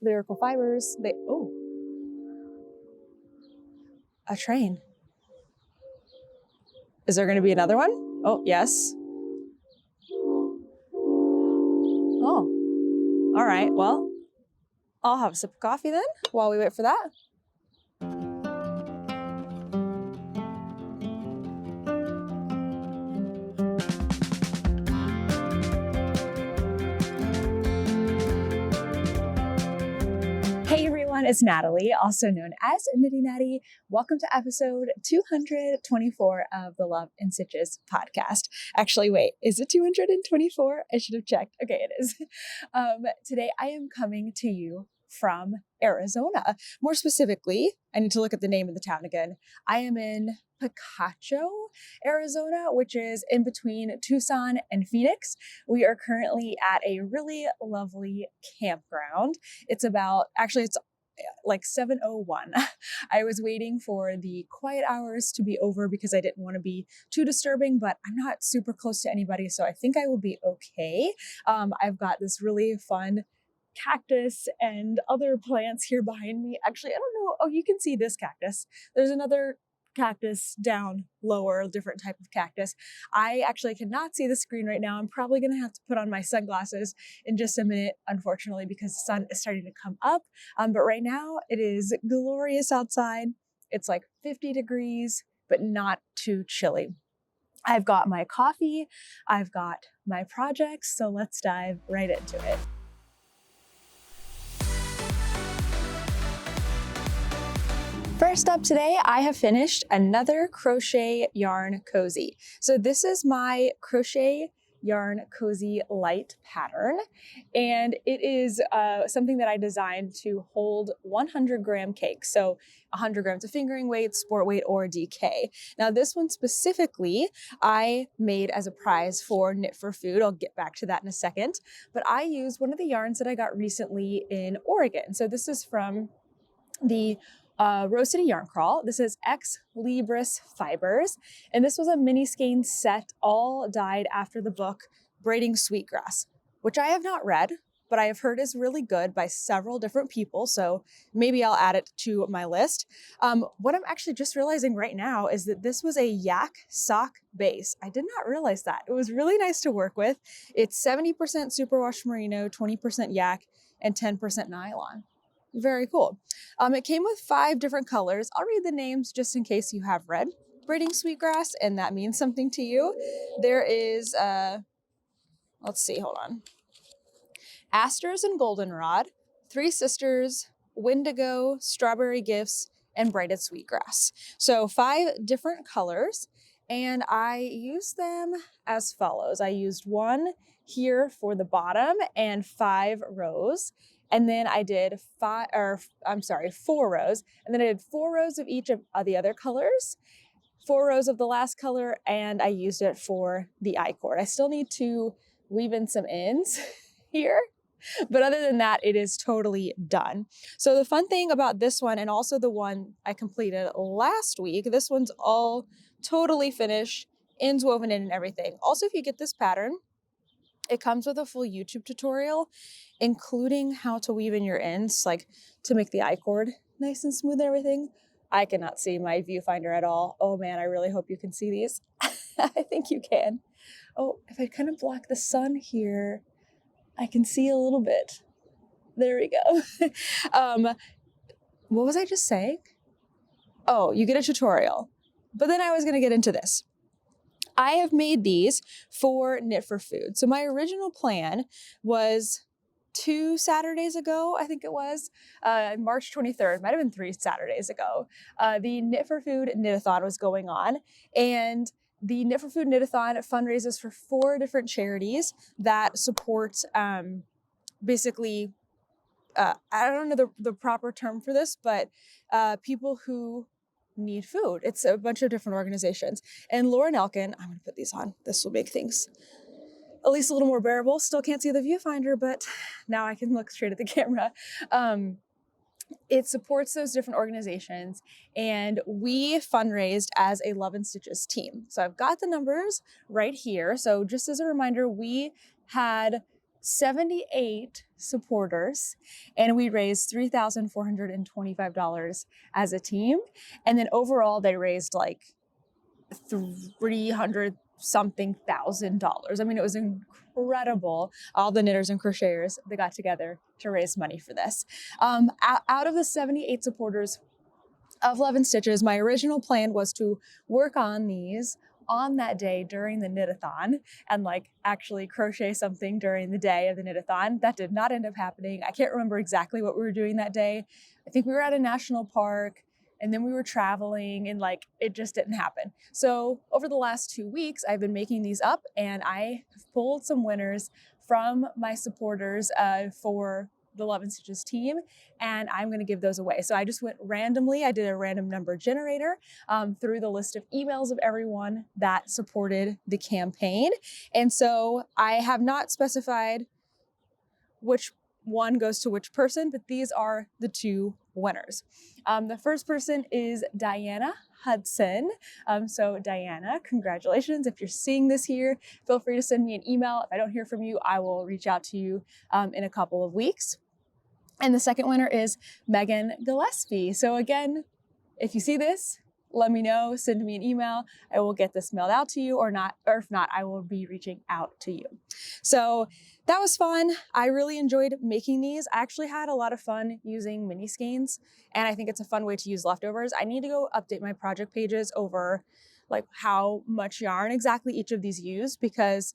Lyrical Fibers. A train. Is there going to be another one? Oh, yes. Oh, all right. Well, I'll have a sip of coffee then while we wait for that. Hey everyone, it's Natalie, also known as Knitty Natty. Welcome to episode 224 of the Love in Stitches podcast. Actually, wait, is it 224? I should have checked. Okay, it is. Today I am coming to you from Arizona. More specifically, I need to look at the name of the town again. I am in Picacho, Arizona, which is in between Tucson and Phoenix. We are currently at a really lovely campground. It's like 7:01. I was waiting for the quiet hours to be over because I didn't want to be too disturbing, but I'm not super close to anybody, so I think I will be okay. I've got this really fun cactus and other plants here behind me. Actually, I don't know. Oh, you can see this cactus. There's another cactus down lower, a different type of cactus. I actually cannot see the screen right now. I'm probably going to have to put on my sunglasses in just a minute, unfortunately, because the sun is starting to come up. But right now it is glorious outside. It's like 50 degrees, but not too chilly. I've got my coffee. I've got my projects. So let's dive right into it. First up today, I have finished another crochet yarn cozy. So this is my crochet yarn cozy light pattern, and it is something that I designed to hold 100-gram cakes. So 100 grams of fingering weight, sport weight, or DK. Now this one specifically, I made as a prize for Knit for Food. I'll get back to that in a second, but I used one of the yarns that I got recently in Oregon. So this is from the Rose City Yarn Crawl. This is Ex Libris Fibers, and this was a mini skein set, all dyed after the book Braiding Sweetgrass, which I have not read, but I have heard is really good by several different people, so maybe I'll add it to my list. What I'm actually just realizing right now is that this was a yak sock base. I did not realize that. It was really nice to work with. It's 70% superwash merino, 20% yak, and 10% nylon. Very cool. It came with 5 different colors. I'll read the names just in case you have read Braiding Sweetgrass and that means something to you. There is, let's see, hold on. Asters and Goldenrod, Three Sisters, Windigo, Strawberry Gifts, and Braided Sweetgrass. So 5 different colors, and I used them as follows. I used 1 here for the bottom and 5 rows. And then I did 4 rows. And then I did 4 rows of each of the other colors, 4 rows of the last color, and I used it for the I-cord. I still need to weave in some ends here, but other than that, it is totally done. So the fun thing about this one, and also the one I completed last week, this one's all totally finished, ends woven in and everything. Also, if you get this pattern, it comes with a full YouTube tutorial, including how to weave in your ends, like to make the I-cord nice and smooth and everything. I cannot see my viewfinder at all. Oh man, I really hope you can see these. I think you can. Oh, if I kind of block the sun here, I can see a little bit. There we go. What was I just saying? Oh, you get a tutorial. But then I was going to get into this. I have made these for Knit for Food. So my original plan was 2 Saturdays ago, I think it was, March 23rd, might have been 3 Saturdays ago, the Knit for Food Knit-a-thon was going on. And the Knit for Food Knit-a-thon fundraises for 4 different charities that support basically, I don't know the proper term for this, but people who need food. It's a bunch of different organizations. And Lauren Elkin, I'm going to put these on. This will make things at least a little more bearable. Still can't see the viewfinder, but now I can look straight at the camera. It supports those different organizations, and we fundraised as a Love in Stitches team. So I've got the numbers right here. So just as a reminder, we had 78 supporters, and we raised $3,425 as a team. And then overall, they raised like 300 something $1,000. I mean, it was incredible. All the knitters and crocheters, they got together to raise money for this. Out of the 78 supporters of Love and Stitches, my original plan was to work on these on that day during the knit-a-thon and like actually crochet something during the day of the knit-a-thon. That did not end up happening. I can't remember exactly what we were doing that day. I think we were at a national park and then we were traveling and like it just didn't happen. So over the last 2 weeks, I've been making these up and I have pulled some winners from my supporters for the Love and Stitches team, and I'm going to give those away. So I just went randomly. I did a random number generator through the list of emails of everyone that supported the campaign. And so I have not specified which one goes to which person, but these are the 2 winners. The first person is Diana Hudson. So Diana, congratulations. If you're seeing this here, feel free to send me an email. If I don't hear from you, I will reach out to you in a couple of weeks. And the second winner is Megan Gillespie. So again, if you see this, let me know, send me an email. I will get this mailed out to you or if not, I will be reaching out to you. So that was fun. I really enjoyed making these. I actually had a lot of fun using mini skeins, and I think it's a fun way to use leftovers. I need to go update my project pages over like how much yarn exactly each of these use, because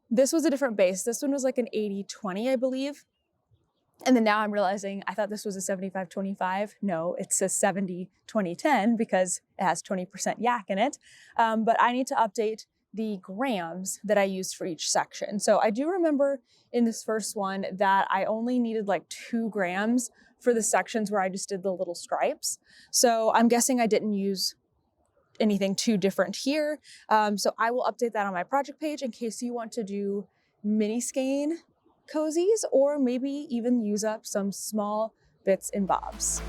this was a different base. This one was like an 80-20, I believe. And then now I'm realizing I thought this was a 75-25. No, it's a 70-20-10 because it has 20% yak in it. But I need to update the grams that I used for each section. So I do remember in this first one that I only needed like 2 grams for the sections where I just did the little stripes. So I'm guessing I didn't use anything too different here. So I will update that on my project page in case you want to do mini skein cozies, or maybe even use up some small bits and bobs.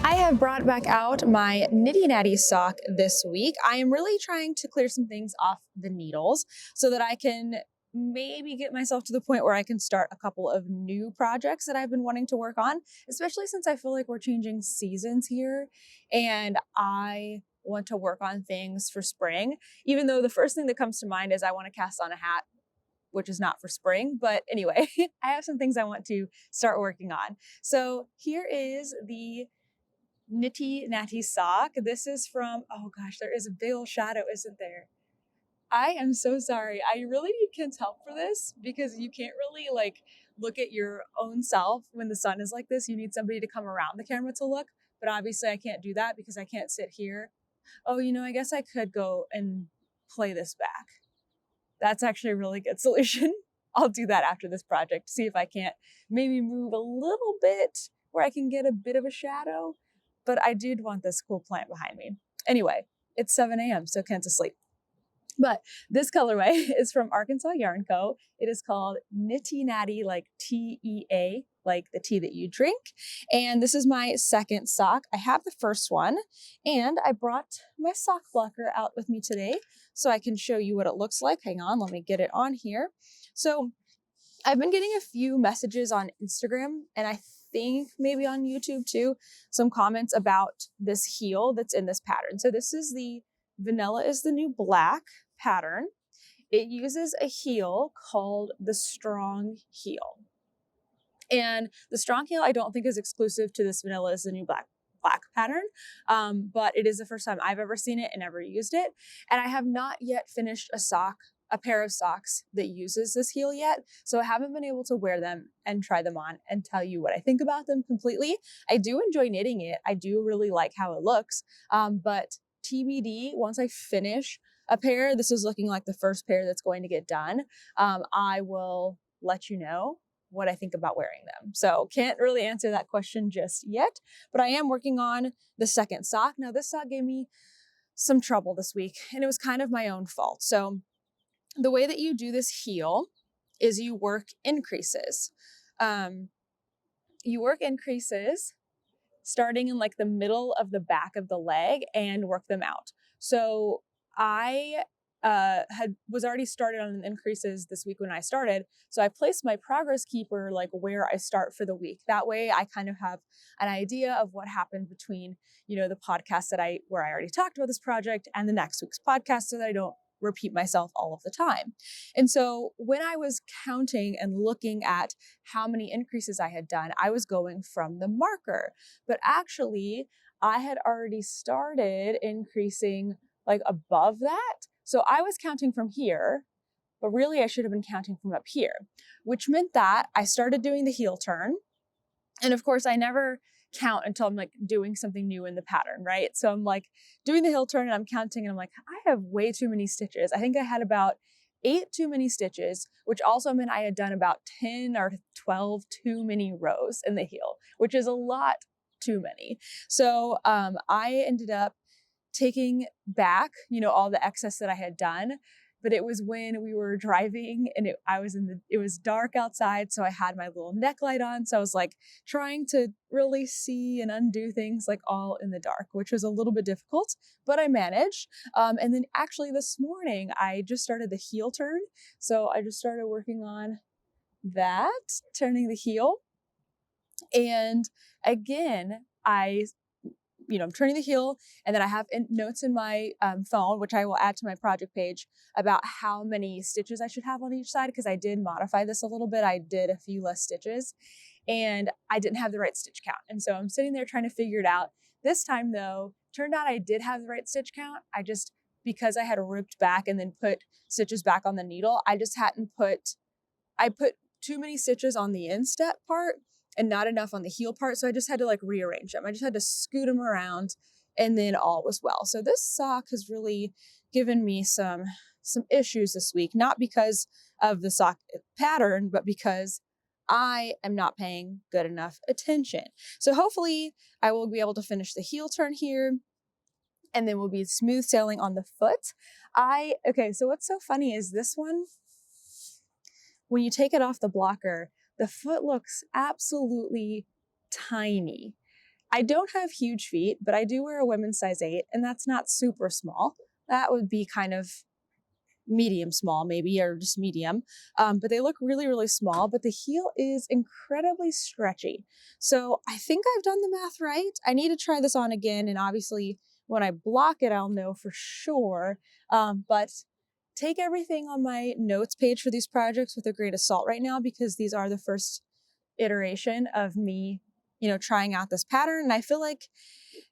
I have brought back out my Knitty Natty sock this week. I am really trying to clear some things off the needles so that I can maybe get myself to the point where I can start a couple of new projects that I've been wanting to work on, especially since I feel like we're changing seasons here and I want to work on things for spring, even though the first thing that comes to mind is I want to cast on a hat, which is not for spring. But anyway, I have some things I want to start working on. So here is the Knitty Natty sock. This is from, oh gosh, there is a big old shadow, isn't there? I am so sorry. I really need Ken's help for this because you can't really like look at your own self when the sun is like this. You need somebody to come around the camera to look, but obviously I can't do that because I can't sit here. Oh, you know, I guess I could go and play this back. That's actually a really good solution. I'll do that after this project, see if I can't maybe move a little bit where I can get a bit of a shadow, but I did want this cool plant behind me. Anyway, it's 7 a.m., so Ken's asleep. But this colorway is from Arkansas Yarn Co. It is called Knitty Natty, like T-E-A, like the tea that you drink. And this is my second sock. I have the first one, and I brought my sock blocker out with me today so I can show you what it looks like. Hang on, let me get it on here. So I've been getting a few messages on Instagram, and I think maybe on YouTube too, some comments about this heel that's in this pattern. So this is the Vanilla is the New Black pattern. It uses a heel called the Strong Heel. And the Strong Heel I don't think is exclusive to this Vanilla is the New Black pattern, but it is the first time I've ever seen it and ever used it. And I have not yet finished a pair of socks that uses this heel yet. So I haven't been able to wear them and try them on and tell you what I think about them completely. I do enjoy knitting it. I do really like how it looks, but TBD, once I finish a pair, this is looking like the first pair that's going to get done, I will let you know what I think about wearing them. So can't really answer that question just yet, but I am working on the second sock. Now this sock gave me some trouble this week and it was kind of my own fault. So the way that you do this heel is you work increases. Starting in like the middle of the back of the leg and work them out. So I was already started on increases this week when I started. So I placed my progress keeper like where I start for the week. That way I kind of have an idea of what happened between, the podcast where I already talked about this project and the next week's podcast, so that I don't repeat myself all of the time. And so when I was counting and looking at how many increases I had done, I was going from the marker, but actually I had already started increasing like above that. So I was counting from here, but really I should have been counting from up here, which meant that I started doing the heel turn. And of course I never count until I'm like doing something new in the pattern, right? So I'm like doing the heel turn and I'm counting and I'm like, I have way too many stitches. I think I had about 8 too many stitches, which also meant I had done about 10 or 12 too many rows in the heel, which is a lot too many. So I ended up taking back, all the excess that I had done. But it was when we were driving and it was dark outside. So I had my little neck light on. So I was like trying to really see and undo things like all in the dark, which was a little bit difficult, but I managed. And then actually this morning, I just started the heel turn. So I just started working on that, turning the heel. And again, I'm turning the heel, and then I have notes in my phone, which I will add to my project page, about how many stitches I should have on each side, because I did modify this a little bit. I did a few less stitches and I didn't have the right stitch count. And so I'm sitting there trying to figure it out. This time though, turned out I did have the right stitch count. Because I had ripped back and then put stitches back on the needle, I put too many stitches on the instep part and not enough on the heel part. So I just had to like rearrange them. I just had to scoot them around and then all was well. So this sock has really given me some issues this week, not because of the sock pattern, but because I am not paying good enough attention. So hopefully I will be able to finish the heel turn here, and then we'll be smooth sailing on the foot. So what's so funny is this one, when you take it off the blocker, the foot looks absolutely tiny. I don't have huge feet, but I do wear a women's size 8, and that's not super small. That would be kind of medium small maybe, or just medium. But they look really, really small, but the heel is incredibly stretchy. So I think I've done the math right. I need to try this on again, and obviously when I block it, I'll know for sure. But take everything on my notes page for these projects with a grain of salt right now, because these are the first iteration of me, trying out this pattern. And I feel like,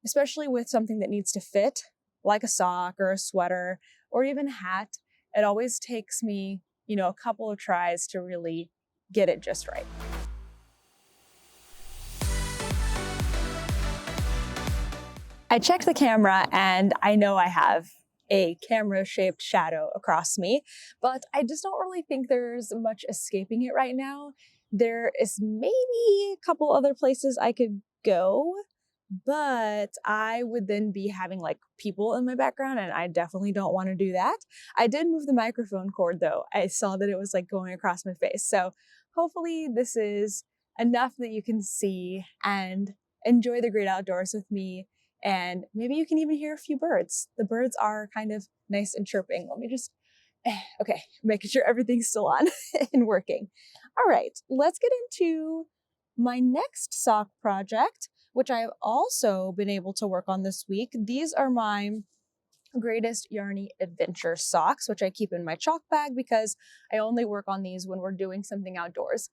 especially with something that needs to fit, like a sock or a sweater or even a hat, it always takes me, a couple of tries to really get it just right. I checked the camera and I know I have a camera-shaped shadow across me, but I just don't really think there's much escaping it right now. There is maybe a couple other places I could go, but I would then be having like people in my background, and I definitely don't want to do that. I did move the microphone cord though. I saw that it was like going across my face. So hopefully this is enough that you can see and enjoy the great outdoors with me. And maybe you can even hear a few birds. The birds are kind of nice and chirping. Let me just, okay, making sure everything's still on and working. All right, let's get into my next sock project, which I have also been able to work on this week. These are my Greatest Yarny Adventure socks, which I keep in my chalk bag because I only work on these when we're doing something outdoors,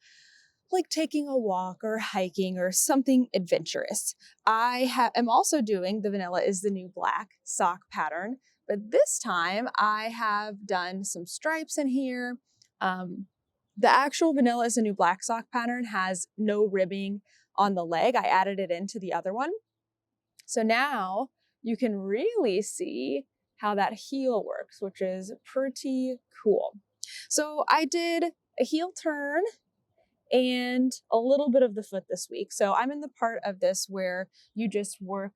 like taking a walk or hiking or something adventurous. I'm also doing the Vanilla is the New Black sock pattern, but this time I have done some stripes in here. The actual Vanilla is the New Black sock pattern has no ribbing on the leg. I added it into the other one. So now you can really see how that heel works, which is pretty cool. So I did a heel turn and a little bit of the foot this week. So I'm in the part of this where you just work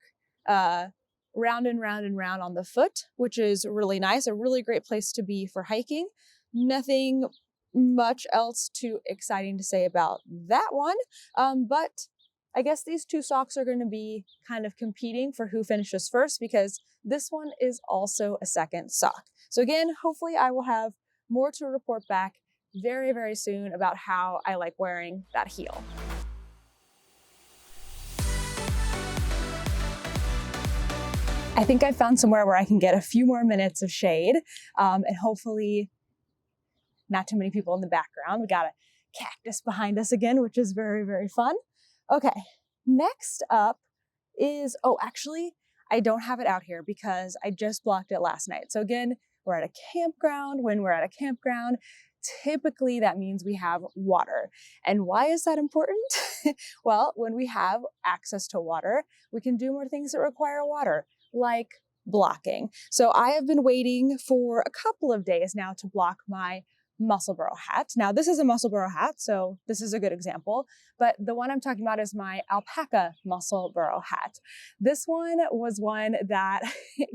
round and round and round on the foot, which is really nice, a really great place to be for hiking. Nothing much else too exciting to say about that one, but I guess these two socks are going to be kind of competing for who finishes first because this one is also a second sock. So again, hopefully I will have more to report back very, very soon about how I like wearing that heel. I think I found somewhere where I can get a few more minutes of shade and hopefully not too many people in the background. We got a cactus behind us again, which is very, very fun. Okay, next up is, oh, actually, I don't have it out here because I just blocked it last night. So again, we're at a campground. When we're at a campground, typically that means we have water. And why is that important? Well, when we have access to water, we can do more things that require water, like blocking. So I have been waiting for a couple of days now to block my Musselburgh hat. Now this is a Musselburgh hat, so this is a good example, but the one I'm talking about is my alpaca Musselburgh hat. This one was one that,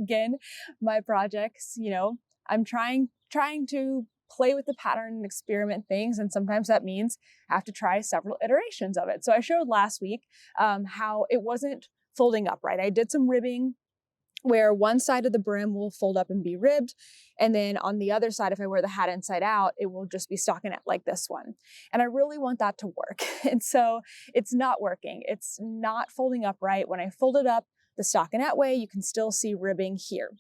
again, my projects, you know, I'm trying to play with the pattern and experiment things, and sometimes that means I have to try several iterations of it. So I showed last week how it wasn't folding up right. I did some ribbing where one side of the brim will fold up and be ribbed. And then on the other side, if I wear the hat inside out, it will just be stockinette like this one. And I really want that to work. And so it's not working. It's not folding up right. When I fold it up the stockinette way, you can still see ribbing here.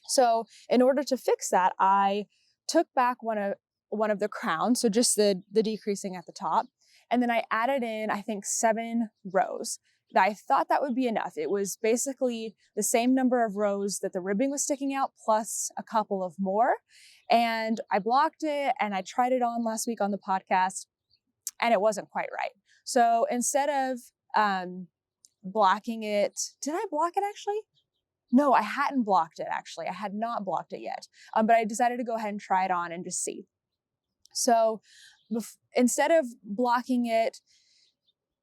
So in order to fix that, I took back one of the crowns, so just the decreasing at the top. And then I added in, I think, 7 rows. I thought that would be enough. It was basically the same number of rows that the ribbing was sticking out plus a couple of more. And I blocked it and I tried it on last week on the podcast and it wasn't quite right. So instead of blocking it, did I block it actually? No, I hadn't blocked it actually. I had not blocked it yet. But I decided to go ahead and try it on and just see. So instead of blocking it,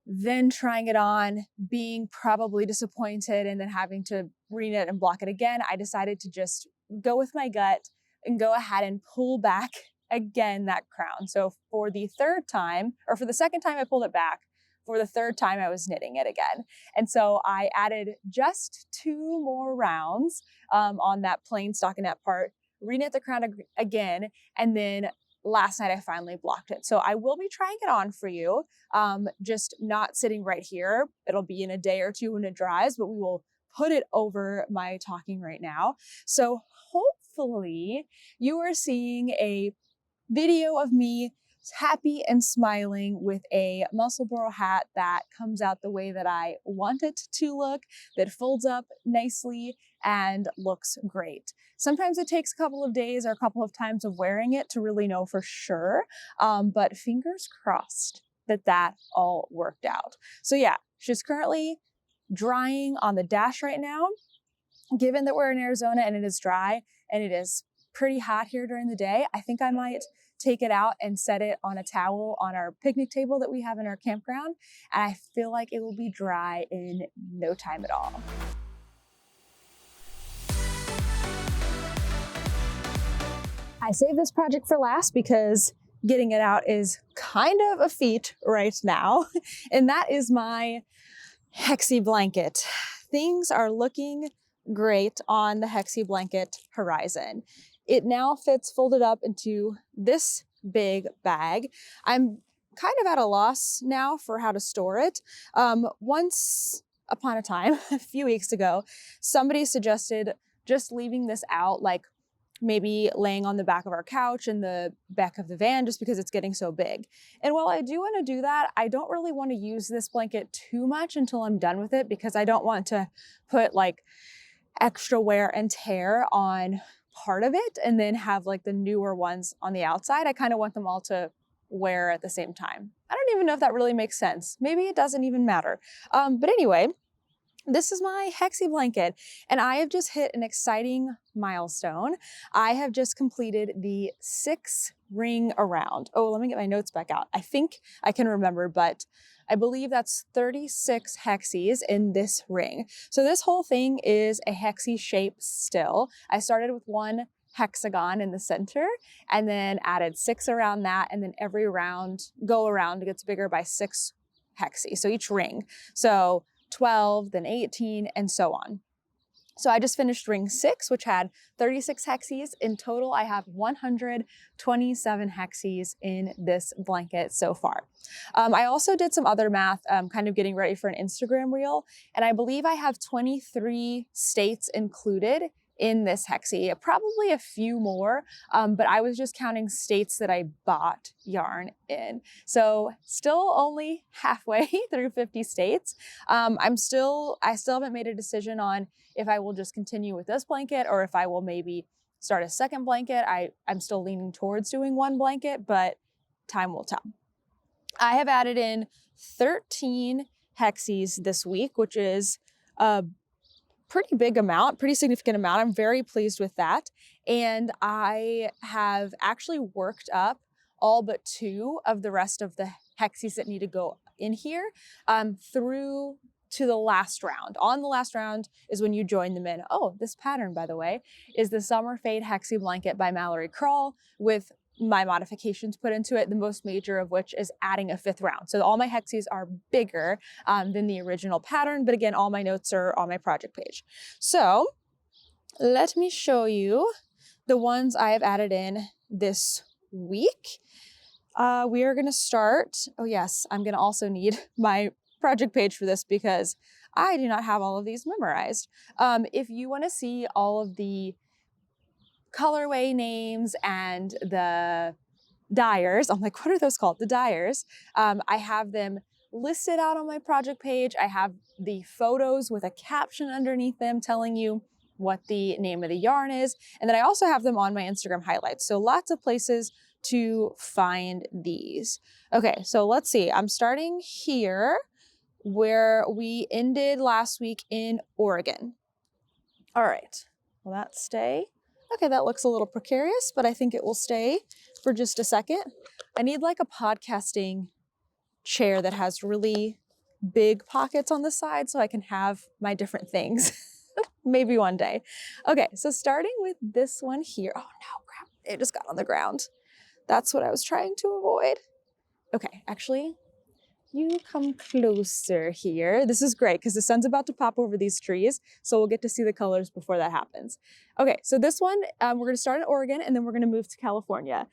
then trying it on, being probably disappointed, and then having to reknit and block it again, I decided to just go with my gut and go ahead and pull back again that crown. So for the third time, or for the second time I pulled it back, for the third time I was knitting it again. And so I added just 2 more rounds on that plain stockinette part, reknit the crown again, and then last night I finally blocked it. So I will be trying it on for you, just not sitting right here. It'll be in a day or two when it dries, but we will put it over my talking right now. So hopefully you are seeing a video of me happy and smiling with a Musselburgh hat that comes out the way that I want it to look, that folds up nicely and looks great. Sometimes it takes a couple of days or a couple of times of wearing it to really know for sure, but fingers crossed that all worked out. So yeah, she's currently drying on the dash right now. Given that we're in Arizona and it is dry and it is pretty hot here during the day, I think I might take it out and set it on a towel on our picnic table that we have in our campground. And I feel like it will be dry in no time at all. I saved this project for last because getting it out is kind of a feat right now. And that is my Hexie Blanket. Things are looking great on the Hexie Blanket horizon. It now fits folded up into this big bag. I'm kind of at a loss now for how to store it. Once upon a time, a few weeks ago, somebody suggested just leaving this out, like maybe laying on the back of our couch in the back of the van just because it's getting so big. And while I do want to do that, I don't really want to use this blanket too much until I'm done with it because I don't want to put like extra wear and tear on part of it and then have like the newer ones on the outside. I kind of want them all to wear at the same time. I don't even know if that really makes sense. Maybe it doesn't even matter. But anyway, this is my Hexie Blanket and I have just hit an exciting milestone. I have just completed the 6 ring around. Oh, let me get my notes back out. I think I can remember, but I believe that's 36 hexies in this ring. So this whole thing is a hexie shape still. I started with 1 hexagon in the center and then added 6 around that, and then every round go around gets bigger by 6 hexie, so each ring. So 12, then 18, and so on. So I just finished ring 6, which had 36 hexies. In total, I have 127 hexies in this blanket so far. I also did some other math, kind of getting ready for an Instagram reel, and I believe I have 23 states included in this hexie, probably a few more, but I was just counting states that I bought yarn in. So still only halfway through 50 states. I still haven't made a decision on if I will just continue with this blanket or if I will maybe start a second blanket. I'm still leaning towards doing one blanket, but time will tell. I have added in 13 hexies this week, which is a pretty big amount, pretty significant amount. I'm very pleased with that. And I have actually worked up all but 2 of the rest of the hexies that need to go in here through to the last round. On the last round is when you join them in. Oh, this pattern, by the way, is the Summer Fade Hexie Blanket by Mallory Krull with my modifications put into it, the most major of which is adding a 5th round. So all my hexies are bigger than the original pattern, but again, all my notes are on my project page. So let me show you the ones I have added in this week. We are gonna start, oh yes, I'm gonna also need my project page for this because I do not have all of these memorized. If you wanna see all of the colorway names and the dyers, I'm like, what are those called? The dyers. I have them listed out on my project page. I have the photos with a caption underneath them telling you what the name of the yarn is. And then I also have them on my Instagram highlights. So lots of places to find these. Okay, so let's see. I'm starting here where we ended last week in Oregon. All right, will that stay? Okay, that looks a little precarious, but I think it will stay for just a second. I need like a podcasting chair that has really big pockets on the side so I can have my different things. Maybe one day. Okay, so starting with this one here. Oh no, crap, it just got on the ground. That's what I was trying to avoid. Okay, actually, you come closer here. This is great because the sun's about to pop over these trees, so we'll get to see the colors before that happens. Okay, so this one, we're gonna start in Oregon and then we're gonna move to California.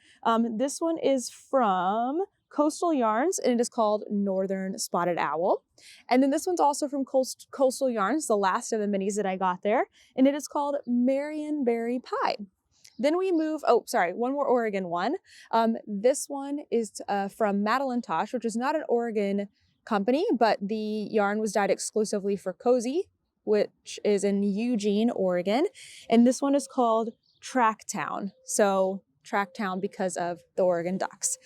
This one is from Coastal Yarns and it is called Northern Spotted Owl. And then this one's also from Coastal Yarns, the last of the minis that I got there, and it is called Marionberry Pie. Then we move, oh, sorry, one more Oregon one. This one is from Madeline Tosh, which is not an Oregon company, but the yarn was dyed exclusively for Cozy, which is in Eugene, Oregon. And this one is called Tracktown. So Tracktown because of the Oregon Ducks.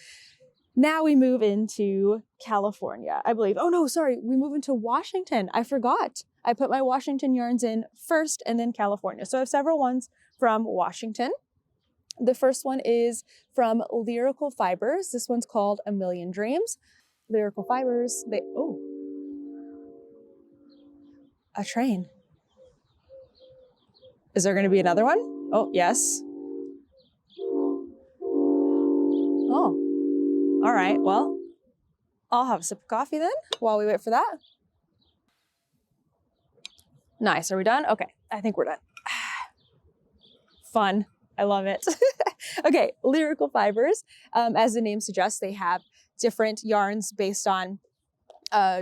Now we move into California, I believe. Oh no, sorry, we move into Washington. I forgot. I put my Washington yarns in first and then California. So I have several ones from Washington. The first one is from Lyrical Fibers. This one's called A Million Dreams. Lyrical Fibers, oh, a train. Is there gonna be another one? Oh, yes. Oh, all right, well, I'll have a sip of coffee then while we wait for that. Nice, are we done? Okay, I think we're done. Fun. I love it. Okay, Lyrical Fibers. As the name suggests, they have different yarns based on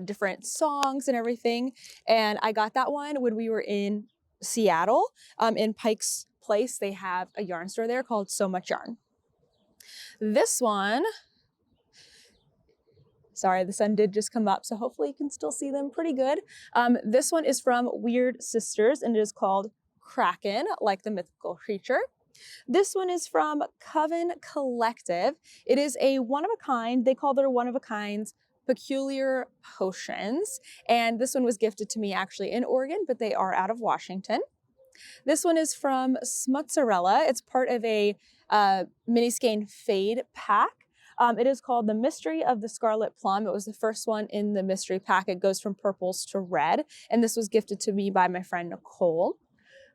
different songs and everything. And I got that one when we were in Seattle. In Pike's Place, they have a yarn store there called So Much Yarn. This one, sorry, the sun did just come up, so hopefully you can still see them pretty good. This one is from Weird Sisters, and it is called Kraken, like the mythical creature. This one is from Coven Collective. It is a one-of-a-kind, they call their one-of-a-kinds peculiar potions. And this one was gifted to me actually in Oregon, but they are out of Washington. This one is from Smutzarella. It's part of a mini skein fade pack. It is called The Mystery of the Scarlet Plum. It was the first one in the mystery pack. It goes from purples to red. And this was gifted to me by my friend Nicole.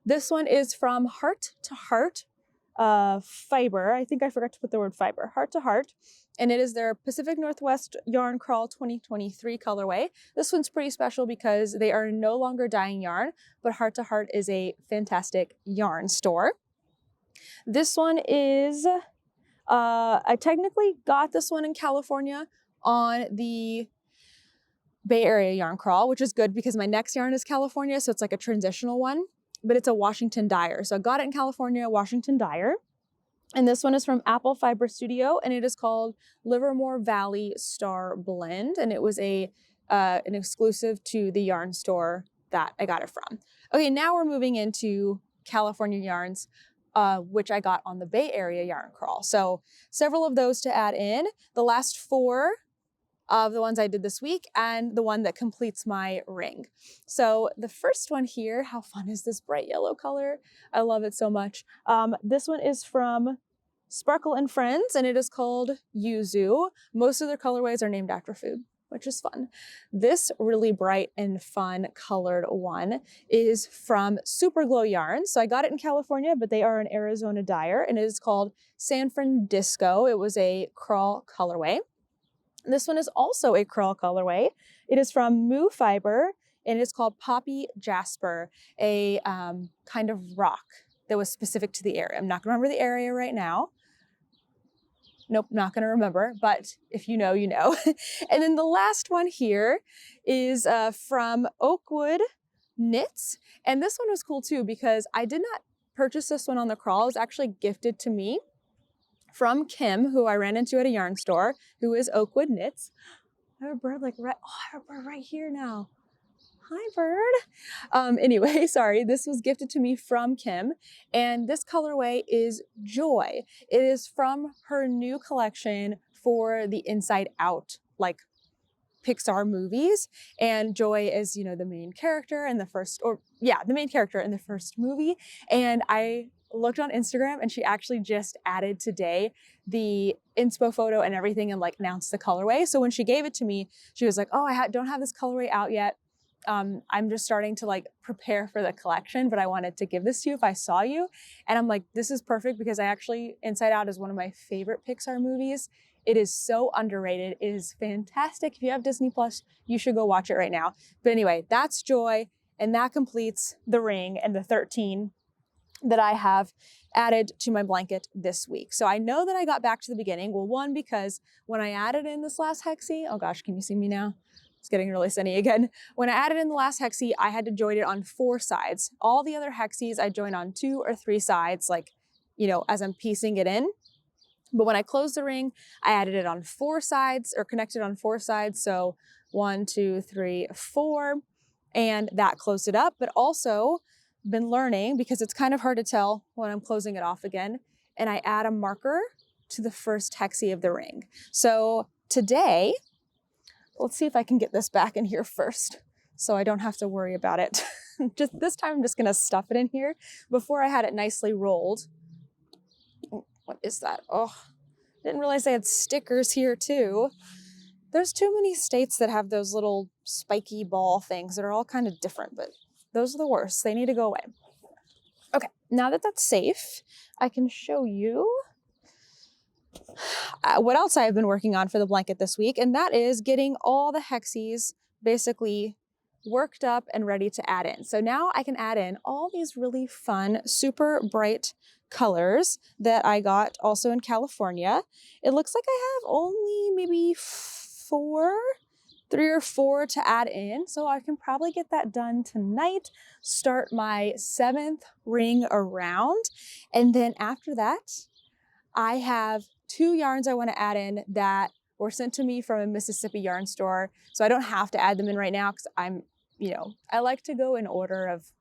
This one is from Heart to Heart Fiber. I think I forgot to put the word fiber. Heart to Heart. and it is their Pacific Northwest Yarn Crawl 2023 colorway. This one's pretty special because they are no longer dyeing yarn, but Heart to Heart is a fantastic yarn store. This one is, I technically got this one in California on the Bay Area Yarn Crawl, which is good because my next yarn is California, so it's like a transitional one, but it's a Washington dyer. So I got it in California, Washington dyer. And this one is from Apple Fiber Studio, and it is called Livermore Valley Star Blend, and it was an exclusive to the yarn store that I got it from. Okay, now we're moving into California yarns, which I got on the Bay Area Yarn Crawl. So several of those to add in. The last 4 of the ones I did this week, and the one that completes my ring. So the first one here, how fun is this bright yellow color? I love it so much. This one is from Sparkle and Friends, and it is called Yuzu. Most of their colorways are named after food, which is fun. This really bright and fun colored one is from Super Glow Yarns. So I got it in California, but they are an Arizona dyer, and it is called San Francisco. It was a crawl colorway. This one is also a crawl colorway. It is from Moo Fiber, and it's called Poppy Jasper, a kind of rock that was specific to the area. I'm not gonna remember the area right now. Nope, not gonna remember, but if you know, you know. And then the last one here is from Oakwood Knits. And this one was cool too, because I did not purchase this one on the crawl. It was actually gifted to me from Kim, who I ran into at a yarn store, who is Oakwood Knits. I have a bird like right, oh, I have a bird right here now. Hi, bird. Anyway, sorry, this was gifted to me from Kim, and this colorway is Joy. It is from her new collection for the Inside Out, like Pixar movies, and Joy is, you know, the main character in the first, the main character in the first movie, and I looked on Instagram, and she actually just added today the inspo photo and everything and like announced the colorway. So when she gave it to me, she was like, oh, I don't have this colorway out yet. I'm just starting to like prepare for the collection, but I wanted to give this to you if I saw you. And I'm like, this is perfect because Inside Out is one of my favorite Pixar movies. It is so underrated. It is fantastic. If you have Disney Plus, you should go watch it right now. But anyway, that's Joy, and that completes the ring and the 13 that I have added to my blanket this week. So I know that I got back to the beginning. Well, one, because when I added in this last Hexie, oh gosh, can you see me now? It's getting really sunny again. When I added in the last Hexie, I had to join it on 4 sides. All the other Hexies, I join on 2 or 3 sides, like, you know, as I'm piecing it in. But when I closed the ring, I added it on 4 sides, or connected on 4 sides. So 1, 2, 3, 4, and that closed it up. But also been learning, because it's kind of hard to tell when I'm closing it off again, and I add a marker to the first Hexie of the ring. So today, let's see if I can get this back in here first so I don't have to worry about it. Just this time I'm just gonna stuff it in here. Before I had it nicely rolled. What is that? Oh, didn't realize I had stickers here too. There's too many states that have those little spiky ball things that are all kind of different, but those are the worst. They need to go away. Okay, now that that's safe, I can show you what else I've been working on for the blanket this week, and that is getting all the Hexies basically worked up and ready to add in. So now I can add in all these really fun, super bright colors that I got also in California. It looks like I have only maybe 3 or 4 to add in, so I can probably get that done tonight, start my 7th ring around, and then after that, I have 2 yarns I want to add in that were sent to me from a Mississippi yarn store, so I don't have to add them in right now because I like to go in order of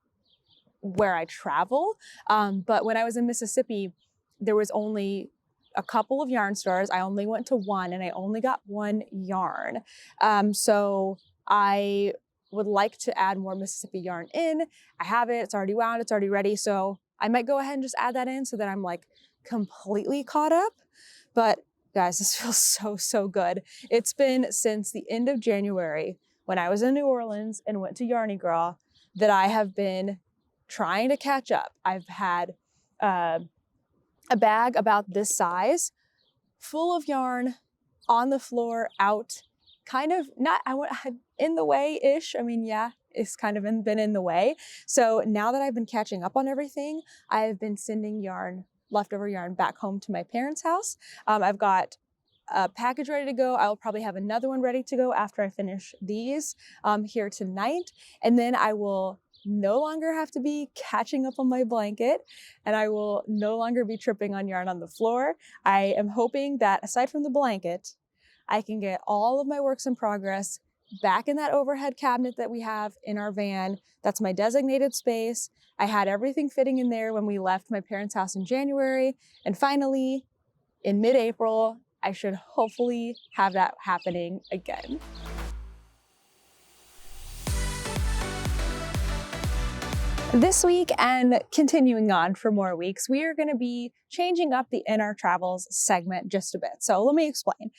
where I travel, but when I was in Mississippi, there was only a couple of yarn stores. I only went to one, and I only got 1 yarn. So I would like to add more Mississippi yarn in. I have it, it's already wound, it's already ready. So I might go ahead and just add that in so that I'm like completely caught up. But guys, this feels so good. It's been since the end of January when I was in New Orleans and went to Yarny Gras that I have been trying to catch up. I've had a bag about this size full of yarn on the floor, out, kind of not, in the way-ish. I mean, yeah, it's kind of been in the way. So now that I've been catching up on everything, I've been sending leftover yarn back home to my parents' house. I've got a package ready to go. I'll probably have another one ready to go after I finish these here tonight. And then I will no longer have to be catching up on my blanket, and I will no longer be tripping on yarn on the floor. I am hoping that aside from the blanket, I can get all of my works in progress back in that overhead cabinet that we have in our van. That's my designated space. I had everything fitting in there when we left my parents' house in January. And finally, in mid-April, I should hopefully have that happening again. This week and continuing on for more weeks, we are going to be changing up the In Our Travels segment just a bit. So let me explain.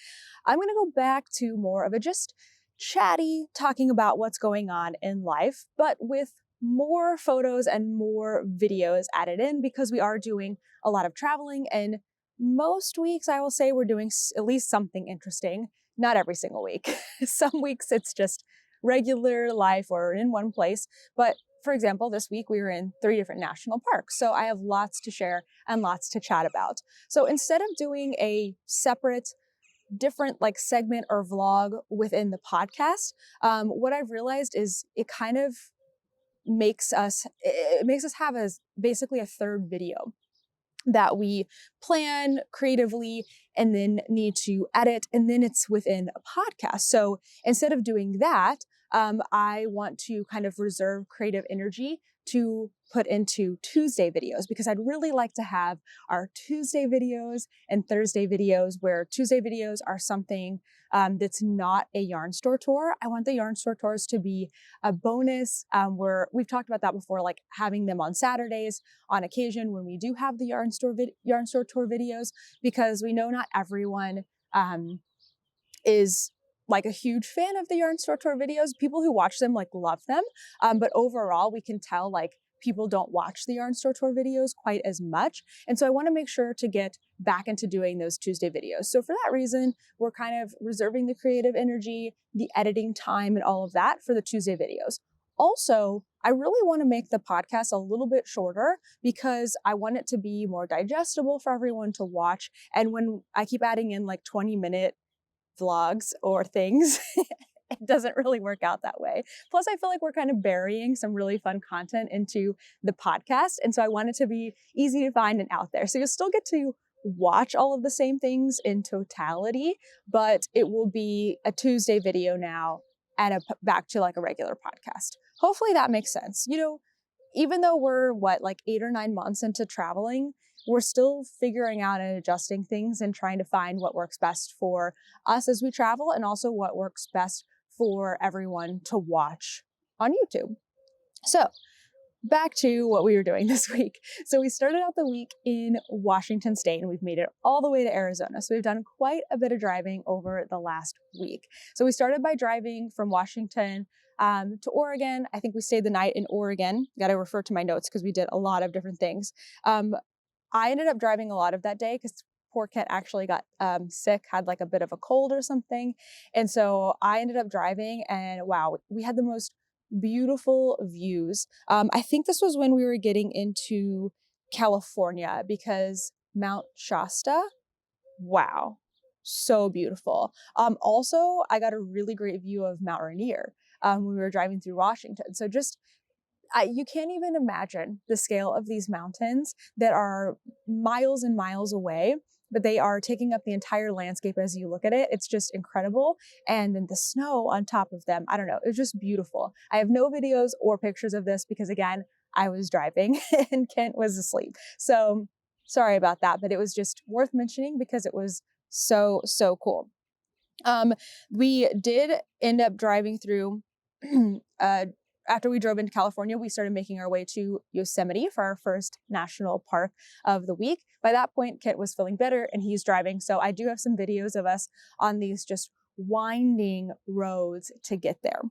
I'm going to go back to more of a just chatty talking about what's going on in life, but with more photos and more videos added in because we are doing a lot of traveling, and most weeks I will say we're doing at least something interesting. Not every single week. Some weeks it's just regular life or in one place, but for example, this week we were in 3 different national parks, so I have lots to share and lots to chat about. So instead of doing a separate, different like segment or vlog within the podcast, what I've realized is it kind of makes us have basically a third video that we plan creatively and then need to edit, and then it's within a podcast. So instead of doing that, I want to kind of reserve creative energy to put into Tuesday videos, because I'd really like to have our Tuesday videos and Thursday videos, where Tuesday videos are something that's not a yarn store tour. I want the yarn store tours to be a bonus, where we've talked about that before, like having them on Saturdays on occasion when we do have the yarn store tour videos, because we know not everyone is like a huge fan of the yarn store tour videos. People who watch them like love them, but overall we can tell like people don't watch the yarn store tour videos quite as much. And so I want to make sure to get back into doing those Tuesday videos. So for that reason, we're kind of reserving the creative energy, the editing time, and all of that for the Tuesday videos. Also, I really want to make the podcast a little bit shorter because I want it to be more digestible for everyone to watch. And when I keep adding in like 20-minute vlogs or things, it doesn't really work out that way. Plus, I feel like we're kind of burying some really fun content into the podcast. And so I want it to be easy to find and out there. So you'll still get to watch all of the same things in totality, but it will be a Tuesday video now and back to like a regular podcast. Hopefully that makes sense. You know, even though we're like 8 or 9 months into traveling, we're still figuring out and adjusting things and trying to find what works best for us as we travel, and also what works best for everyone to watch on YouTube. So back to what we were doing this week. So we started out the week in Washington State and we've made it all the way to Arizona. So we've done quite a bit of driving over the last week. So we started by driving from Washington to Oregon. I think we stayed the night in Oregon. Got to refer to my notes because we did a lot of different things. I ended up driving a lot of that day because poor Kent actually got sick, had like a bit of a cold or something. And so I ended up driving, and wow, we had the most beautiful views. I think this was when we were getting into California, because Mount Shasta, wow, so beautiful. Also, I got a really great view of Mount Rainier when we were driving through Washington. So just you can't even imagine the scale of these mountains that are miles and miles away, but they are taking up the entire landscape as you look at it. It's just incredible. And then the snow on top of them, I don't know, it was just beautiful. I have no videos or pictures of this because, again, I was driving and Kent was asleep. So sorry about that, but it was just worth mentioning because it was so, so cool. We did end up driving through after we drove into California, we started making our way to Yosemite for our first national park of the week. By that point, Kent was feeling better and he's driving. So I do have some videos of us on these just winding roads to get there.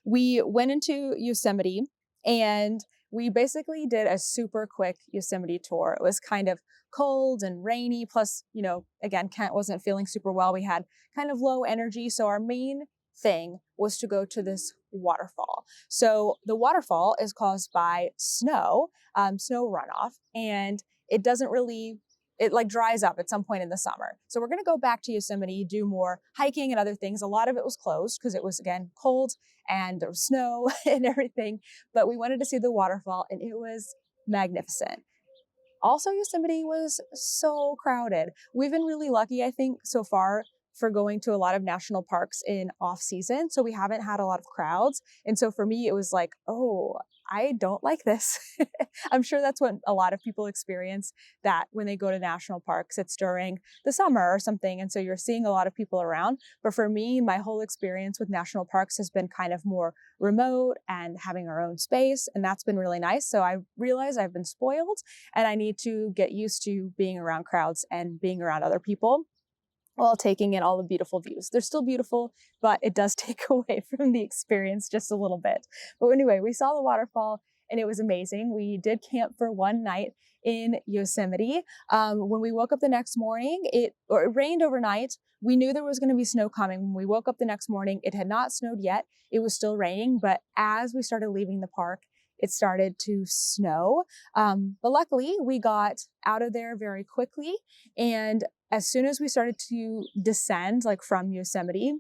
We went into Yosemite and we basically did a super quick Yosemite tour. It was kind of cold and rainy. Plus, you know, again, Kent wasn't feeling super well. We had kind of low energy. So our main thing was to go to this waterfall. So the waterfall is caused by snow, snow runoff, and it doesn't really, it like dries up at some point in the summer. So we're going to go back to Yosemite, do more hiking and other things. A lot of it was closed because it was, again, cold and there was snow and everything, but we wanted to see the waterfall and it was magnificent. Also, Yosemite was so crowded. We've been really lucky, I think, so far for going to a lot of national parks in off season. So we haven't had a lot of crowds. And so for me, it was like, oh, I don't like this. I'm sure that's what a lot of people experience, that when they go to national parks, it's during the summer or something. And so you're seeing a lot of people around. But for me, my whole experience with national parks has been kind of more remote and having our own space. And that's been really nice. So I realize I've been spoiled and I need to get used to being around crowds and being around other people while taking in all the beautiful views. They're still beautiful, but it does take away from the experience just a little bit. But anyway, we saw the waterfall and it was amazing. We did camp for one night in Yosemite. When we woke up the next morning, it rained overnight. We knew there was going to be snow coming. When we woke up the next morning, it had not snowed yet. It was still raining, but as we started leaving the park, it started to snow. But luckily, we got out of there very quickly. And as soon as we started to descend, like from Yosemite,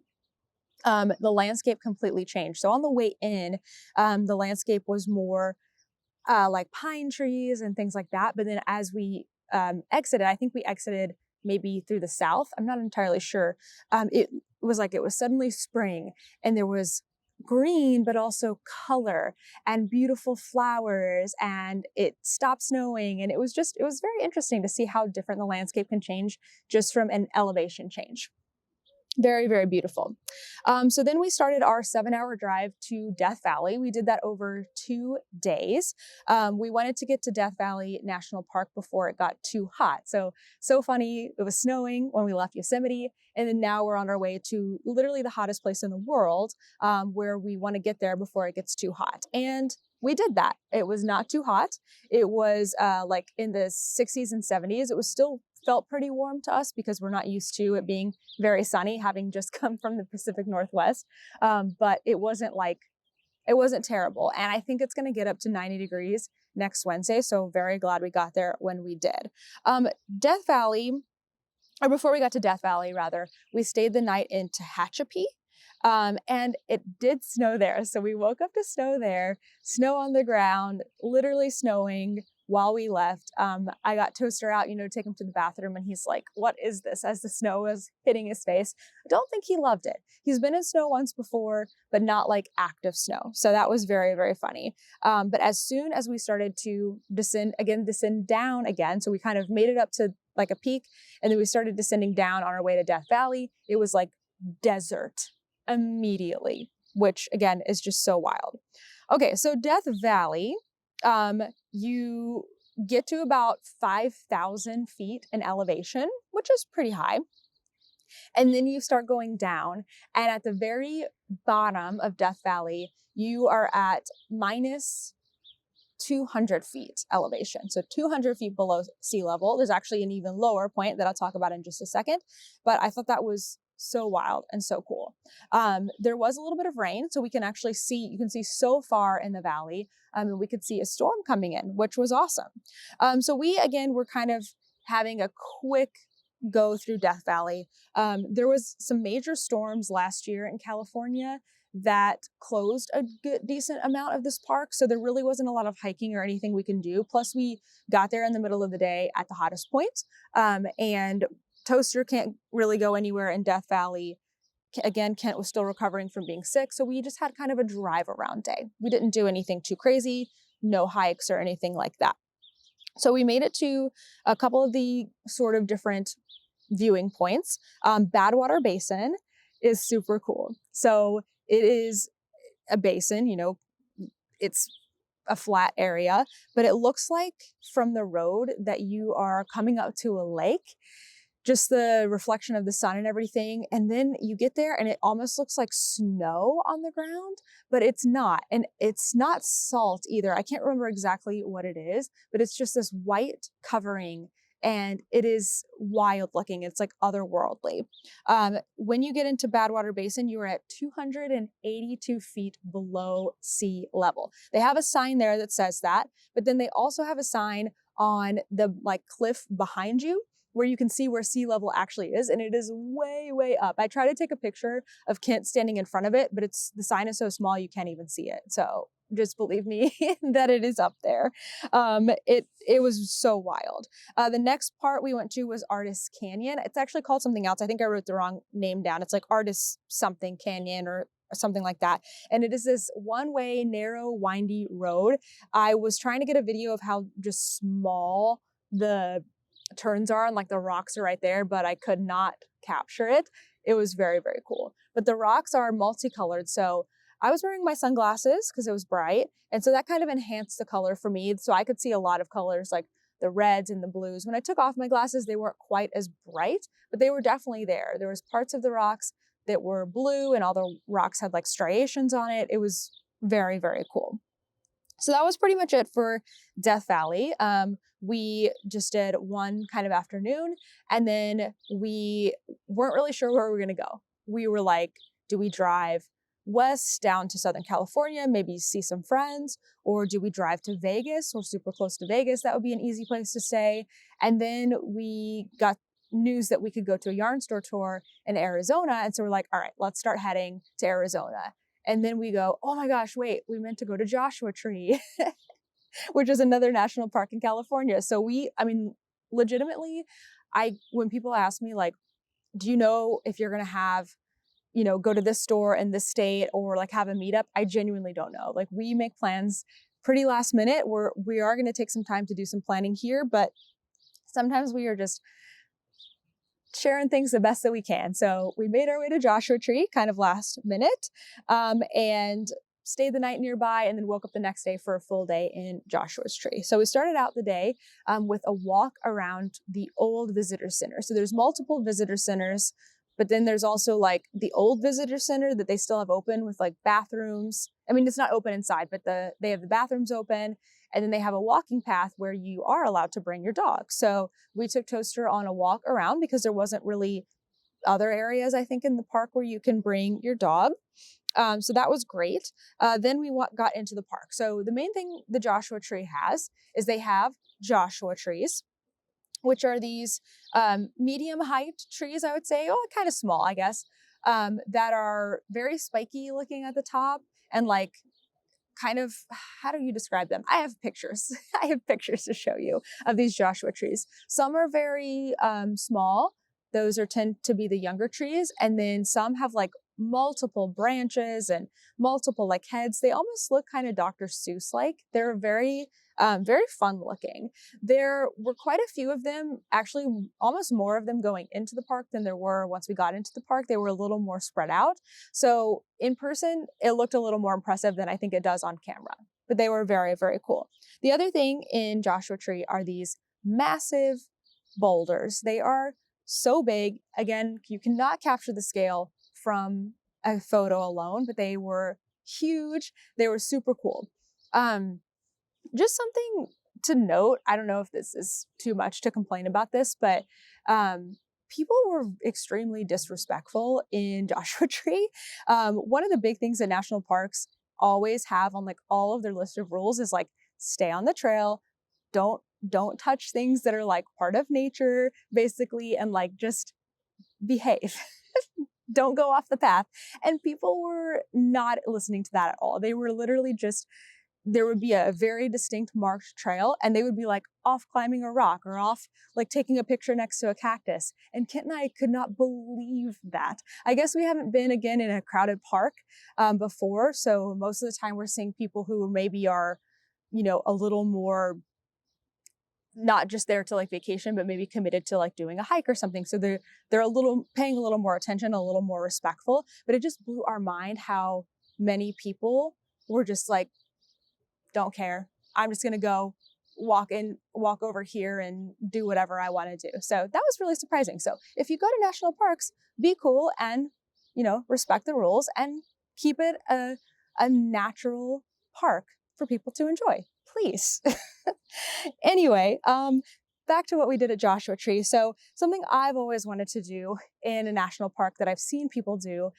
the landscape completely changed. So on the way in, the landscape was more like pine trees and things like that. But then as we exited, I think we exited maybe through the south. I'm not entirely sure. It was like it was suddenly spring and there was green, but also color and beautiful flowers, and it stopped snowing. And it was very interesting to see how different the landscape can change just from an elevation change. Very, very beautiful. So then we started our 7-hour drive to Death Valley. We did that over 2 days. We wanted to get to Death Valley National Park before it got too hot. So funny, it was snowing when we left Yosemite, and then now we're on our way to literally the hottest place in the world, where we want to get there before it gets too hot. And we did that. It was not too hot. It was like in the 60s and 70s. It was still felt pretty warm to us because we're not used to it being very sunny, having just come from the Pacific Northwest. But it wasn't terrible. And I think it's going to get up to 90 degrees next Wednesday. So very glad we got there when we did. Death Valley, or before we got to Death Valley, rather, we stayed the night in Tehachapi. And it did snow there. So we woke up to snow there, snow on the ground, literally snowing while we left. I got Toaster out, to take him to the bathroom, and he's like, "What is this?" as the snow was hitting his face. I don't think he loved it. He's been in snow once before, but not like active snow. So that was very, very funny. But as soon as we started to descend down again, so we kind of made it up to like a peak, and then we started descending down on our way to Death Valley. It was like desert immediately, which again is just so wild. Okay, so Death Valley, you get to about 5,000 feet in elevation, which is pretty high. And then you start going down, and at the very bottom of Death Valley, you are at minus 200 feet elevation. So 200 feet below sea level. There's actually an even lower point that I'll talk about in just a second, but I thought that was so wild and so cool. There was a little bit of rain, so you can see so far in the valley, and we could see a storm coming in, which was awesome. So we, again, were kind of having a quick go through Death Valley. There was some major storms last year in California that closed a decent amount of this park. So there really wasn't a lot of hiking or anything we can do. Plus we got there in the middle of the day at the hottest point. And Toaster can't really go anywhere in Death Valley. Again, Kent was still recovering from being sick, so we just had kind of a drive around day. We didn't do anything too crazy, no hikes or anything like that. So we made it to a couple of the sort of different viewing points. Badwater Basin is super cool. So it is a basin, it's a flat area, but it looks like from the road that you are coming up to a lake. just the reflection of the sun and everything. And then you get there and it almost looks like snow on the ground, but it's not. And it's not salt either. I can't remember exactly what it is, but it's just this white covering and it is wild looking. It's like otherworldly. When you get into Badwater Basin, you are at 282 feet below sea level. They have a sign there that says that, but then they also have a sign on the like cliff behind you where you can see where sea level actually is, and it is way, way up. I try to take a picture of Kent standing in front of it, but the sign is so small you can't even see it. So just believe me that it is up there. It was so wild. The next part we went to was Artist Canyon. It's actually called something else. I think I wrote the wrong name down. It's like Artist something Canyon or something like that. And it is this one-way, narrow, windy road. I was trying to get a video of how just small the turns are and like the rocks are right there, but I could not capture it. It was very, very cool. But the rocks are multicolored. So I was wearing my sunglasses because it was bright. And so that kind of enhanced the color for me. So I could see a lot of colors like the reds and the blues. When I took off my glasses, they weren't quite as bright, but they were definitely there. There was parts of the rocks that were blue and all the rocks had like striations on it. It was very, very cool. So that was pretty much it for Death Valley. We just did one kind of afternoon and then we weren't really sure where we were going to go. We were like, do we drive west down to Southern California, maybe see some friends, or do we drive to Vegas? We're super close to Vegas. That would be an easy place to stay. And then we got news that we could go to a yarn store tour in Arizona. And so we're like, all right, let's start heading to Arizona. And then we go, oh my gosh, wait, we meant to go to Joshua Tree, which is another national park in California. So I mean, legitimately, when people ask me like, do you know if you're going to have, go to this store in this state or like have a meetup? I genuinely don't know. Like we make plans pretty last minute. We are going to take some time to do some planning here, but sometimes we are just sharing things the best that we can. So we made our way to Joshua Tree kind of last minute and stayed the night nearby and then woke up the next day for a full day in Joshua's Tree. So we started out the day with a walk around the old visitor center. So there's multiple visitor centers, but then there's also like the old visitor center that they still have open with like bathrooms. I mean, it's not open inside, but they have the bathrooms open. And then they have a walking path where you are allowed to bring your dog. So we took Toaster on a walk around because there wasn't really other areas, I think, in the park where you can bring your dog. So that was great. Then we got into the park. So the main thing the Joshua Tree has is they have Joshua trees, which are these medium height trees, I would say, kind of small, I guess, that are very spiky looking at the top and like kind of, how do you describe them? I have pictures. I have pictures to show you of these Joshua trees. Some are very small. Those tend to be the younger trees. And then some have like multiple branches and multiple like heads. They almost look kind of Dr. Seuss-like. They're very fun looking. There were quite a few of them, actually almost more of them going into the park than there were once we got into the park. They were a little more spread out. So in person, it looked a little more impressive than I think it does on camera, but they were very, very cool. The other thing in Joshua Tree are these massive boulders. They are so big. Again, you cannot capture the scale from a photo alone, but they were huge. They were super cool. Just something to note, I don't know if this is too much to complain about this, but people were extremely disrespectful in Joshua Tree. One of the big things that national parks always have on like all of their list of rules is like, stay on the trail, don't touch things that are like part of nature, basically, and like just behave. Don't go off the path. And people were not listening to that at all. They were literally just, there would be a very distinct marked trail and they would be like off climbing a rock or off like taking a picture next to a cactus. And Kent and I could not believe that. I guess we haven't been again in a crowded park before. So most of the time we're seeing people who maybe are, a little more not just there to like vacation, but maybe committed to like doing a hike or something. So they're paying a little more attention, a little more respectful, but it just blew our mind how many people were just like, don't care. I'm just going to go walk over here and do whatever I want to do. So that was really surprising. So if you go to national parks, be cool and, respect the rules and keep it a natural park for people to enjoy, please. Anyway, back to what we did at Joshua Tree. So something I've always wanted to do in a national park that I've seen people do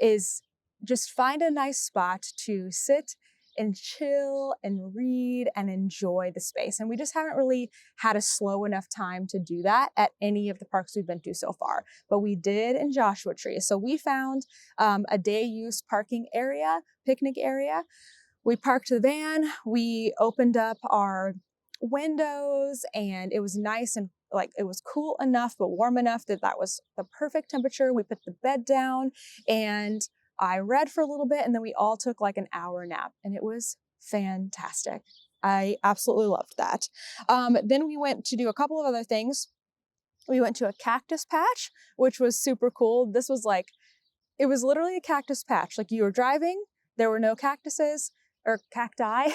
is just find a nice spot to sit and chill and read and enjoy the space. And we just haven't really had a slow enough time to do that at any of the parks we've been to so far, but we did in Joshua Tree. So we found a day use parking area, picnic area. We parked the van, we opened up our windows, and it was nice and it was cool enough but warm enough that was the perfect temperature. We put the bed down and I read for a little bit, and then we all took like an hour nap, and it was fantastic. I absolutely loved that. Then we went to do a couple of other things. We went to a cactus patch, which was super cool. It was literally a cactus patch. Like, you were driving, there were no cactuses or cacti,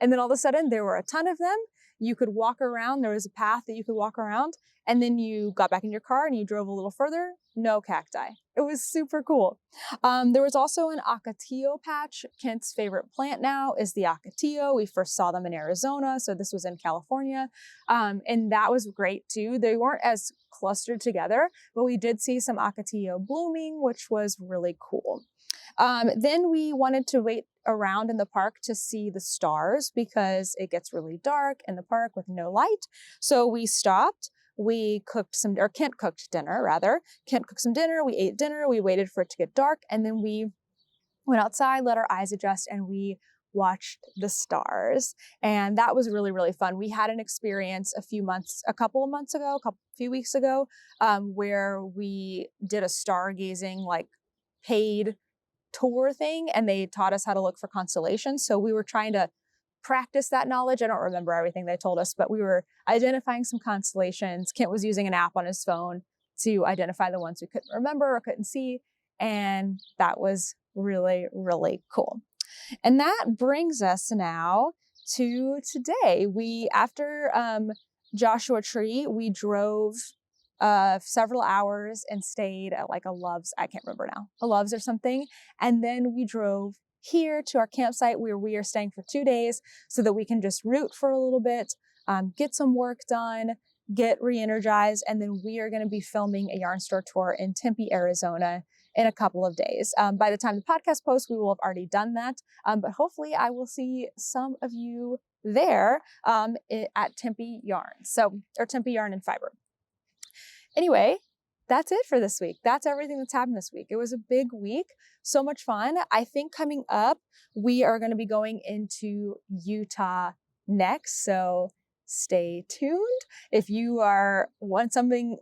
and then all of a sudden there were a ton of them. You could walk around, there was a path that you could walk around, and then you got back in your car and you drove a little further, no cacti. It was super cool. There was also an ocotillo patch. Kent's favorite plant now is the ocotillo. We first saw them in Arizona, so this was in California, and that was great too. They weren't as clustered together, but we did see some ocotillo blooming, which was really cool. Then we wanted to wait around in the park to see the stars because it gets really dark in the park with no light. So we stopped. We cooked Kent cooked dinner rather. Kent cooked some dinner. We ate dinner. We waited for it to get dark, and then we went outside, let our eyes adjust, and we watched the stars. And that was really, really fun. We had an experience a few weeks ago, where we did a stargazing, paid tour thing, and they taught us how to look for constellations. So we were trying to practice that knowledge. I don't remember everything they told us, but we were identifying some constellations. Kent was using an app on his phone to identify the ones we couldn't remember or couldn't see. And that was really, really cool. And that brings us now to today. After Joshua Tree, we drove several hours and stayed at a Love's, I can't remember now, a Love's or something. And then we drove here to our campsite where we are staying for 2 days so that we can just root for a little bit, get some work done, get re-energized, and then we are going to be filming a yarn store tour in Tempe, Arizona in a couple of days. By the time the podcast posts, we will have already done that, but hopefully I will see some of you there at Tempe Yarn, or Tempe Yarn and Fiber. Anyway, that's it for this week. That's everything that's happened this week. It was a big week, so much fun. I think coming up, we are going to be going into Utah next, so stay tuned. If you are wanting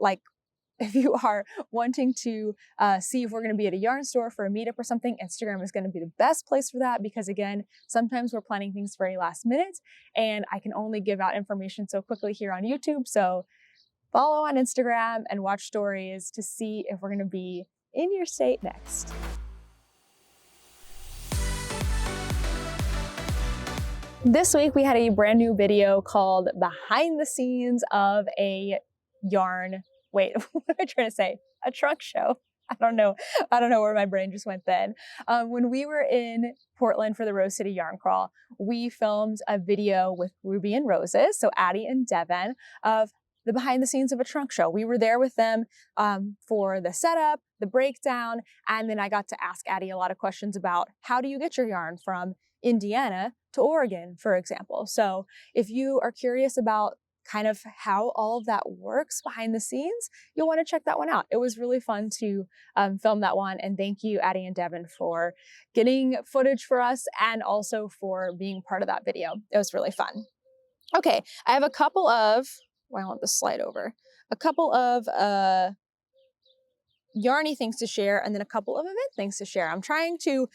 to see if we're going to be at a yarn store for a meetup or something, Instagram is going to be the best place for that because, again, sometimes we're planning things very last minute and I can only give out information so quickly here on YouTube. So follow on Instagram and watch stories to see if we're going to be in your state next. This week we had a brand new video called Behind the Scenes of a Yarn, what am I trying to say? A trunk show. I don't know where my brain just went then. When we were in Portland for the Rose City Yarn Crawl, we filmed a video with Ruby and Roses, so Addie and Devin, of the behind the scenes of a trunk show. We were there with them for the setup, the breakdown, and then I got to ask Addie a lot of questions about how do you get your yarn from Indiana to Oregon, for example. So if you are curious about kind of how all of that works behind the scenes, you'll want to check that one out. It was really fun to film that one, and thank you, Addie and Devin, for getting footage for us and also for being part of that video. It was really fun. Okay, I have a couple of, I want this slide over, a couple of yarny things to share and then a couple of event things to share. I'm trying to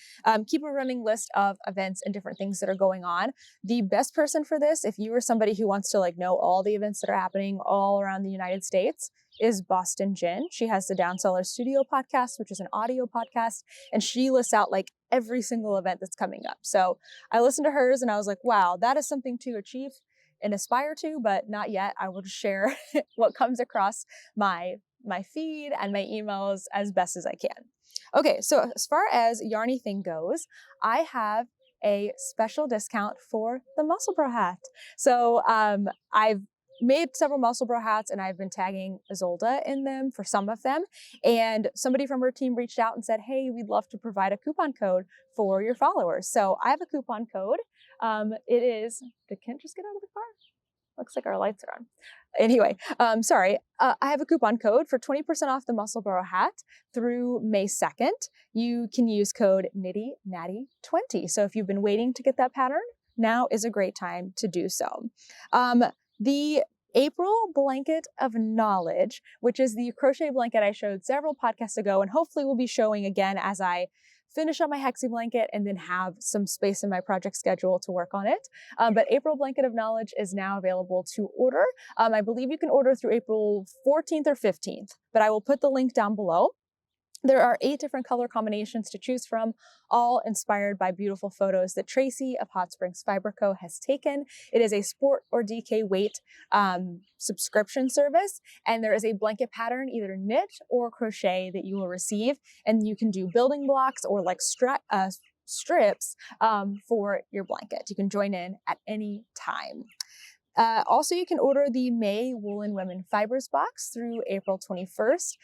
keep a running list of events and different things that are going on. The best person for this, if you are somebody who wants to know all the events that are happening all around the United States, is Boston Jen. She has the Down Cellar Studio podcast, which is an audio podcast, and she lists out every single event that's coming up. So I listened to hers and I was like, wow, that is something to achieve and aspire to, but not yet. I will just share what comes across my feed and my emails as best as I can. Okay, so as far as Yarny Thing goes, I have a special discount for the Musselburgh hat. So I've made several Musselburgh hats and I've been tagging Isolde in them for some of them. And somebody from her team reached out and said, hey, we'd love to provide a coupon code for your followers. So I have a coupon code. It is, did Kent just get out of the car? Looks like our lights are on. Anyway, sorry. I have a coupon code for 20% off the Musselburgh hat through May 2nd. You can use code Knitty Natty 20. So if you've been waiting to get that pattern, now is a great time to do so. The April Blanket of Knowledge, which is the crochet blanket I showed several podcasts ago, and hopefully will be showing again as I finish up my Hexie Blanket and then have some space in my project schedule to work on it. But April Blanket of Knowledge is now available to order. I believe you can order through April 14th or 15th, but I will put the link down below. There are 8 different color combinations to choose from, all inspired by beautiful photos that Tracy of Hot Springs Fiber Co. has taken. It is a sport or DK weight subscription service, and there is a blanket pattern, either knit or crochet, that you will receive, and you can do building blocks or like strips for your blanket. You can join in at any time. Also, you can order the May Woolen Women Fibers box through April 21st.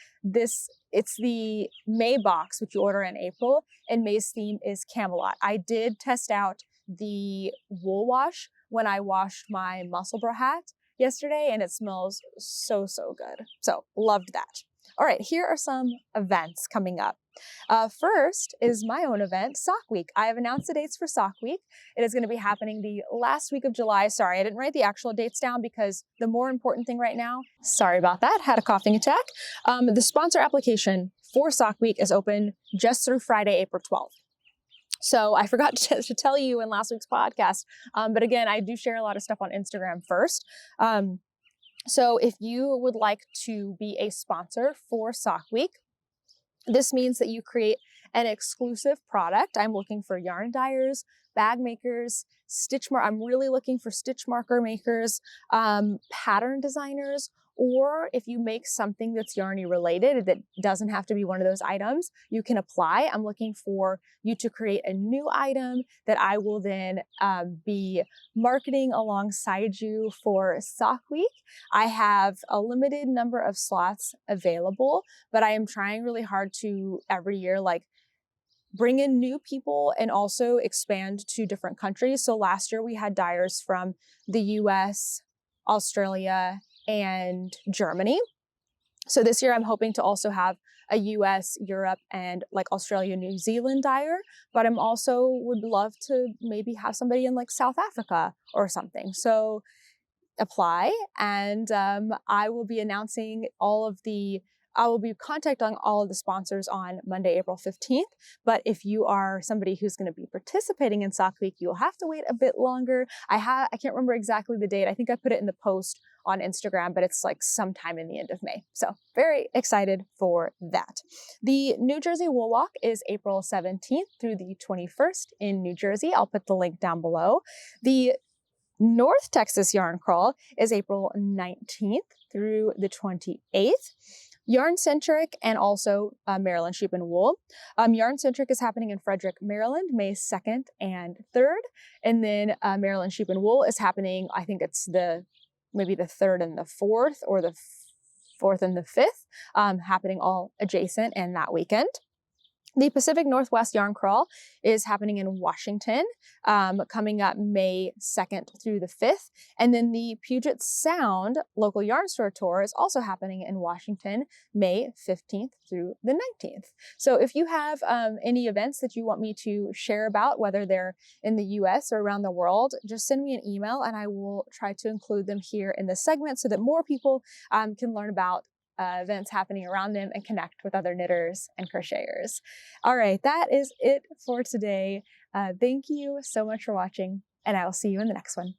It's the May box, which you order in April, and May's theme is Camelot. I did test out the wool wash when I washed my Musselburgh hat yesterday, and it smells so, so good. So, loved that. All right, here are some events coming up. First is my own event, Sock Week. I have announced the dates for Sock Week. It is going to be happening the last week of July. Sorry, I didn't write the actual dates down because the more important thing right now, sorry about that, had a coughing attack. The sponsor application for Sock Week is open just through Friday, April 12th. So I forgot to tell you in last week's podcast, but again, I do share a lot of stuff on Instagram first. So if you would like to be a sponsor for Sock Week, this means that you create an exclusive product. I'm looking for yarn dyers, bag makers, I'm really looking for stitch marker makers, pattern designers, or if you make something that's Yarny related that doesn't have to be one of those items, you can apply. I'm looking for you to create a new item that I will then be marketing alongside you for Sock Week. I have a limited number of slots available, but I am trying really hard to every year bring in new people and also expand to different countries. So last year we had dyers from the US, Australia, and Germany. So this year I'm hoping to also have a US, Europe, and Australia, New Zealand dyer, but I'm also would love to maybe have somebody in South Africa or something. So apply, and I will be contacting all of the sponsors on Monday, April 15th. But if you are somebody who's going to be participating in Sock Week, you'll have to wait a bit longer. I can't remember exactly the date. I think I put it in the post on Instagram, but it's sometime in the end of May. So very excited for that. The New Jersey Wool Walk is April 17th through the 21st in New Jersey. I'll put the link down below. The North Texas Yarn Crawl is April 19th through the 28th. Yarn Centric and also Maryland Sheep and Wool. Yarn Centric is happening in Frederick, Maryland, May 2nd and 3rd. And then Maryland Sheep and Wool is happening, I think it's maybe the 3rd and the 4th, or the 4th and the 5th, happening all adjacent and that weekend. The Pacific Northwest Yarn Crawl is happening in Washington, coming up May 2nd through the 5th. And then the Puget Sound Local Yarn Store Tour is also happening in Washington, May 15th through the 19th. So if you have any events that you want me to share about, whether they're in the US or around the world, just send me an email and I will try to include them here in this segment so that more people can learn about events happening around them and connect with other knitters and crocheters. All right, that is it for today. Thank you so much for watching, and I will see you in the next one.